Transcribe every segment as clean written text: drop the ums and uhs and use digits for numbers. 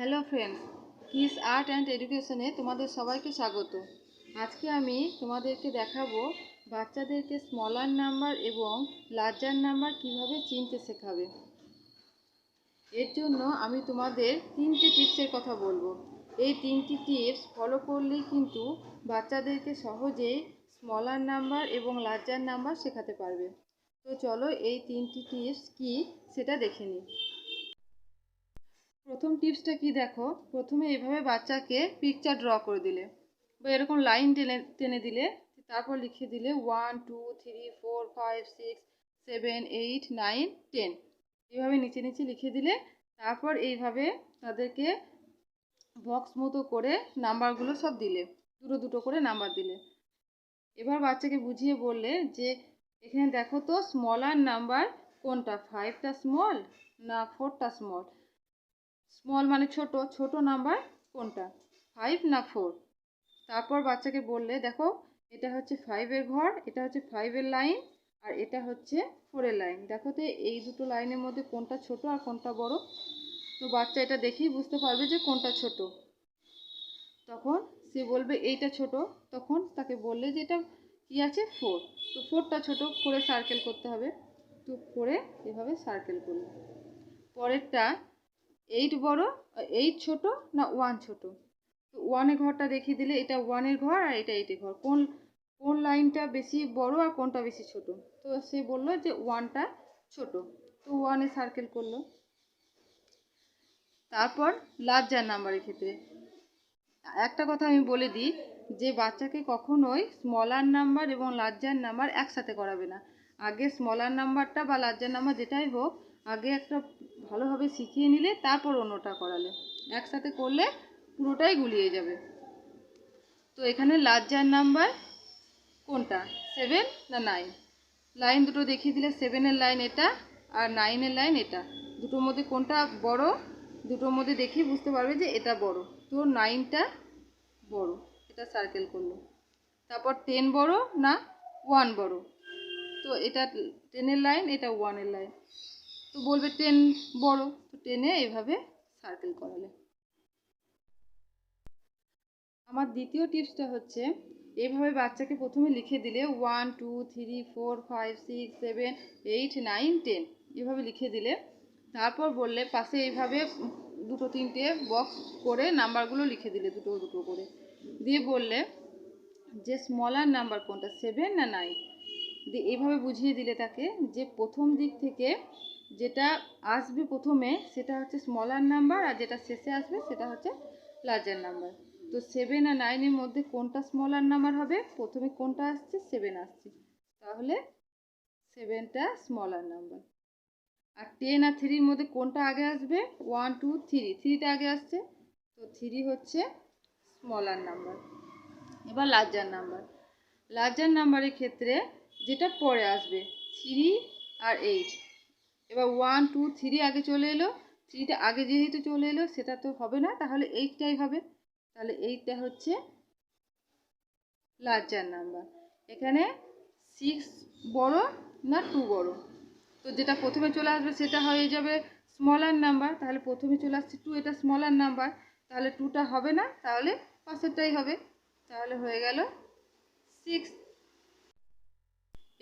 Hello friends, কিস art and এডুকেশনে তোমাদের সবাইকে স্বাগত। আজকে আমি তোমাদেরকে দেখাবো বাচ্চাদেরকে স্মলার নাম্বার এবং লার্জার নাম্বার কিভাবে চিনতে শেখাবে। এর জন্য আমি তোমাদের 3টে টিপসের কথা বলবো। এই 3টি টিপস ফলো করলেই কিন্তু বাচ্চাদেরকে সহজেই স্মলার নাম্বার এবং লার্জার নাম্বার শেখাতে পারবে। তো চলো এই 3টি টিপস কি সেটা দেখে নিই। প্রথম টিপসটা কি দেখো, প্রথমে এভাবে বাচ্চাকে পিকচার ড্র করে দিলে বা এরকম লাইন টেনে টেনে দিলে, তারপর লিখে দিলে 1 2 3 4 5 6 7 8 9 10, এভাবে নিচে নিচে লিখে দিলে, তারপর এইভাবে তাদেরকে বক্স মতো করে নাম্বারগুলো সব দিলে, দুটো দুটো করে নাম্বার দিলে। এবার বাচ্চাকে বুঝিয়ে বললে যে এখানে দেখো তো স্মলার নাম্বার কোনটা, 5টা স্মল না 4টা স্মল। স্মল মানে ছোট, ছোট নাম্বার কোনটা, 5 না 4। তারপর বাচ্চাকে বললে দেখো এটা হচ্ছে 5-এর ঘর, এটা হচ্ছে 5-এর লাইন, আর এটা হচ্ছে 4-এর লাইন। দেখো তো এই দুটো লাইনের মধ্যে কোনটা ছোট আর কোনটা বড়। তো বাচ্চা এটা দেখেই বুঝতে পারবে যে কোনটা ছোট। তখন সে বলবে এইটা ছোট, তখন তাকে বললে যে এটা কি আছে 4, তো 4টা ছোট, 4-এ সার্কেল করতে হবে। তো 4-এ এভাবে সার্কেল করলে। পরেরটা 8 বড়, 8 ছোট না 1 ছোট। তো 1-এর ঘরটা দেখিয়ে দিলে এটা 1-এর ঘর আর এটা 8-এর ঘর, কোন কোন লাইনটা বেশি বড় আর কোনটা বেশি ছোট। তো সে বললো যে 1টা ছোট, তো 1-এ সার্কেল করলো। তারপর লার্জার নাম্বারের ক্ষেত্রে একটা কথা আমি বলে দিই যে বাচ্চাকে কখনোই স্মলার নাম্বার এবং লার্জার নাম্বার একসাথে করাবে না। আগে স্মলার নাম্বারটা বা লার্জার নাম্বার যেটাই হোক, আগে একটা ভালোভাবে শিখিয়ে নিলে তারপর অন্যটা করালে, একসাথে করলে পুরোটাই গুলিয়ে যাবে। তো এখানে লার্জার নাম্বার কোনটা, 7 না 9। লাইন দুটো দেখিয়ে দিলে, 7-এর লাইন এটা আর 9-এর লাইন এটা, দুটোর মধ্যে কোনটা বড়, দুটোর মধ্যে দেখিয়ে বুঝতে পারবে যে এটা বড়। তো 9টা বড়, এটা সার্কেল করলো। তারপর 10 বড় না 1 বড়, তো এটা 10-এর লাইন, এটা 1-এর লাইন, তো বলবে 10 বড়, তো 10-এ এইভাবে সার্কেল করালে। আমার দ্বিতীয় টিপসটা হচ্ছে এইভাবে বাচ্চাকে প্রথমে লিখে দিলে 1 2 3 4 5 6 7 8 9 10, এভাবে লিখে দিলে, তারপর বললে পাশে এইভাবে দুটো তিনটে বক্স করে নাম্বারগুলো লিখে দিলে দুটো দুটো করে, দিয়ে বললে যে স্মলার নাম্বার কোনটা, 7 না 9। দিয়ে এইভাবে বুঝিয়ে দিলে তাকে যে প্রথম দিক থেকে যেটা আসবে প্রথমে সেটা হচ্ছে স্মলার নাম্বার, আর যেটা শেষে আসবে সেটা হচ্ছে লার্জার নাম্বার। তো 7 আর 9-এর মধ্যে কোনটা স্মলার নাম্বার হবে, প্রথমে কোনটা আসছে, 7 আসছে, তাহলে 7টা স্মলার নাম্বার। আর 10 আর 3-এর মধ্যে কোনটা আগে আসবে, 1 2 3, 3টা আগে আসছে, তো 3 হচ্ছে স্মলার নাম্বার। এবার লার্জার নাম্বার, লার্জার নাম্বারের ক্ষেত্রে যেটা পরে আসবে 3 আর 8। এবার 1 2 3 আগে চলে এলো, 3টা আগে যেহেতু চলে এলো সেটা তো হবে না, তাহলে 8টাই হবে, তাহলে 8টা হচ্ছে লার্জার নাম্বার। এখানে 6 বড় না 2 বড়, তো যেটা প্রথমে চলে আসবে সেটা হয়ে যাবে স্মলার নাম্বার, তাহলে প্রথমে চলে আসছে 2, এটা স্মলার নাম্বার, তাহলে 2টা হবে না, তাহলে পাশেরটাই হবে, তাহলে হয়ে গেল 6।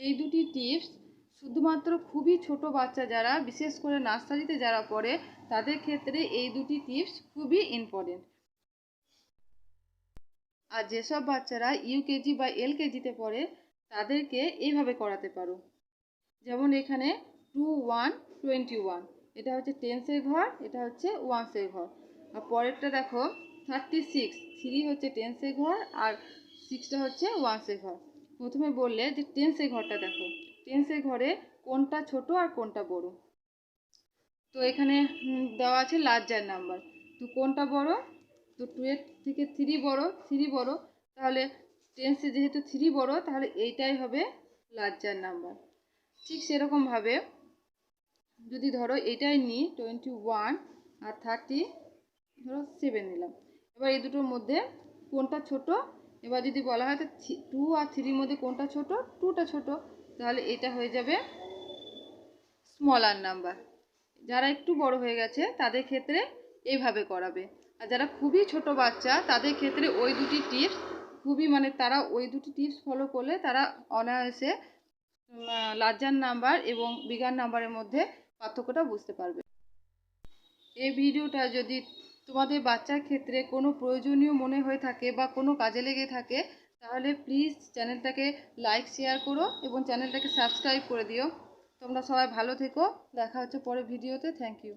এই দুটি টিপস শুধুমাত্র খুবই ছোট বাচ্চা যারা, বিশেষ করে নার্সারিতে যারা পড়ে, তাদের ক্ষেত্রে এই দুটি টিপস খুবই ইম্পর্টেন্ট। আর যেসব বাচ্চারা ইউকেজি বা এলকেজিতে পড়ে তাদেরকে এইভাবে করাতে পারো। যেমন এখানে 2 1 21, এটা হচ্ছে টেন্সের ঘর, এটা হচ্ছে ওয়ান্সের ঘর। আর পরেরটা দেখো 36, 3 হচ্ছে টেন্সের ঘর আর 6টা হচ্ছে ওয়ান্সের ঘর। প্রথমে বললে যে টেন্সের ঘরটা দেখো, টেন্সের ঘরে কোনটা ছোট আর কোনটা বড়। তো এখানে দেওয়া আছে লার্জার নাম্বার, তো কোনটা বড়, তো 2-এর থেকে 3 বড়, 3 বড়, তাহলে টেন্সে যেহেতু 3 বড় তাহলে এইটাই হবে লার্জার নাম্বার। ঠিক সেরকমভাবে যদি ধরো এটাই নিই 21 আর 30, ধরো 7 নিলাম, এবার এই দুটোর মধ্যে কোনটা ছোট, এবার যদি বলা হয় তো 2 আর 3-র মধ্যে কোনটা ছোট, 2টা ছোট, তাহলে এটা হয়ে যাবে স্মলার নাম্বার। যারা একটু বড় হয়ে গেছে তাদের ক্ষেত্রে এইভাবে করাবে। আর যারা খুবই ছোট বাচ্চা তাদের ক্ষেত্রে ওই দুটি টিপস খুবই তারা ওই দুটি টিপস ফলো করলে তারা অনায়াসে লার্জার নাম্বার এবং বিগার নাম্বারের মধ্যে পার্থক্যটা বুঝতে পারবে। এই ভিডিওটা যদি তোমাদের বাচ্চার ক্ষেত্রে কোনো প্রয়োজনীয় মনে হয়ে থাকে বা কোনো কাজে লেগে থাকে তাহলে প্লিজ চ্যানেলটাকে লাইক শেয়ার করো এবং চ্যানেলটাকে সাবস্ক্রাইব করে দিও। তোমরা সবাই ভালো থেকো, দেখা হচ্ছে পরের ভিডিওতে। Thank you.